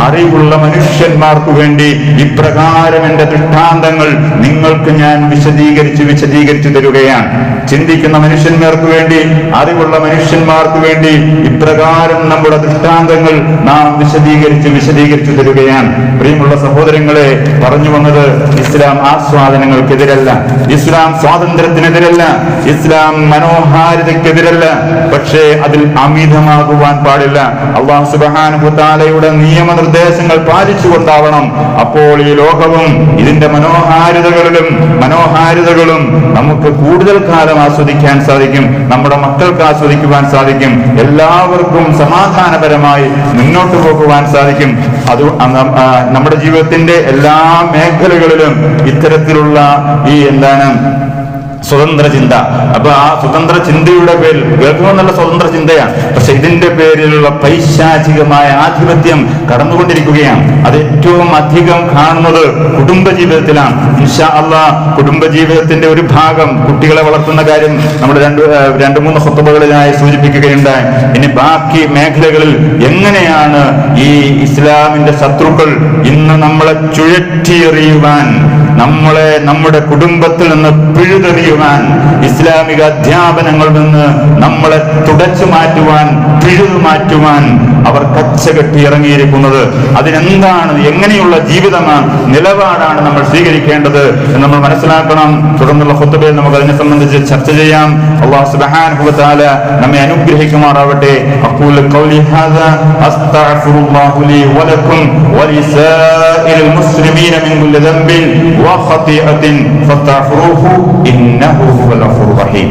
അറിവുള്ള മനുഷ്യന്മാർക്ക് വേണ്ടി ഇപ്രകാരം എന്റെ ദൃഷ്ടാന്തങ്ങൾ നിങ്ങൾക്ക് ഞാൻ വിശദീകരിച്ചു തരുകയാണ്. ചിന്തിക്കുന്ന മനുഷ്യന്മാർക്ക് വേണ്ടി, അറിവുള്ള മനുഷ്യന്മാർക്ക് വേണ്ടി ഇപ്രകാരം നമ്മുടെ ദൃഷ്ടാന്തങ്ങൾ നാം വിശദീകരിച്ചു തരുകയാണ്. പ്രിയമുള്ള സഹോദരങ്ങളെ, പറഞ്ഞു വന്നത് ഇസ്ലാം ആസ്വാദനങ്ങൾക്കെതിരല്ല, ഇസ്ലാം സ്വാതന്ത്ര്യത്തിനെതിരല്ല, ഇസ്ലാം മനോഹാരിതയ്ക്കെതിരല്ല. പക്ഷേ അതിൽ അമിതമാകുവാൻ പാടില്ല. അല്ലാഹു സുബ്ഹാനഹു വ തആലയുടെ നിയമനിർദ്ദേശങ്ങൾ പാലിച്ചുകൊണ്ടാവണം. അപ്പോൾ ഈ ലോകവും ഇതിന്റെ മനോഹാരിതകളും നമുക്ക് കൂടുതൽ കാലം ആസ്വദിക്കാൻ സാധിക്കും, നമ്മുടെ മക്കൾക്ക് ആസ്വദിക്കുവാൻ സാധിക്കും, എല്ലാവർക്കും സമാധാനപരമായി മുന്നോട്ട് പോകുവാൻ സാധിക്കും. അത് നമ്മുടെ ജീവിതത്തിന്റെ എല്ലാ മേഖലകളിലും ഇത്തരത്തിലുള്ള ഈ സ്വതന്ത്ര ചിന്ത. അപ്പൊ ആ സ്വതന്ത്ര ചിന്തയുടെ പേരിൽ കേൾക്കുമെന്നുള്ള സ്വതന്ത്ര ചിന്തയാണ്, പക്ഷെ ഇതിന്റെ പേരിലുള്ള പൈശാചികമായ ആധിപത്യം കടന്നുകൊണ്ടിരിക്കുകയാണ്. അത് ഏറ്റവും അധികം കാണുന്നത് കുടുംബജീവിതത്തിലാണ്. ഇൻഷാ അല്ലാഹ് കുടുംബജീവിതത്തിന്റെ ഒരു ഭാഗം, കുട്ടികളെ വളർത്തുന്ന കാര്യം നമ്മൾ രണ്ട് മൂന്ന് ഖുത്ബകളിലായി സൂചിപ്പിക്കുകയുണ്ടായി. ഇനി ബാക്കി മേഖലകളിൽ എങ്ങനെയാണ് ഈ ഇസ്ലാമിന്റെ ശത്രുക്കൾ ഇന്ന് നമ്മളെ ചുഴറ്റിയെറിയുവാൻ, നമ്മുടെ കുടുംബത്തിൽ നിന്ന് പിഴുതെറിയുവാൻ, ഇസ്ലാമിക അധ്യാപനങ്ങളിൽ നിന്ന് നമ്മളെ തുടച്ചു മാറ്റുവാൻ, പിഴുതു മാറ്റുവാൻ അവർ കച്ചകെട്ടി ഇറങ്ങിയിരിക്കുന്നത്. അതിനെന്താണ്, എങ്ങനെയുള്ള ജീവിതമാണ്, നിലപാടാണ് നമ്മൾ സ്വീകരിക്കേണ്ടത് എന്ന് നമ്മൾ മനസ്സിലാക്കണം. തുടർന്നുള്ള ഖുത്ബയിൽ നമുക്ക് അതിനെ സംബന്ധിച്ച് ചർച്ച ചെയ്യാം. അല്ലാഹു സുബ്ഹാനഹു വ തആല നമ്മെ അനുഗ്രഹിക്കുമാറാവട്ടെ. അഖൂലു ഖൗലി ഹാദാ അസ്തഗ്ഫിറുല്ലാഹു ലി വലക്കും വലിസാഇരിൽ മുസ്ലിമീന മിൻ കുല്ലി ദംബിൻ വഖതിഅത്തിൻ ഫസ്തഗ്ഫിറൂഹു ഇന്നഹു ഹുവൽ ഗഫൂറുർ റഹീം.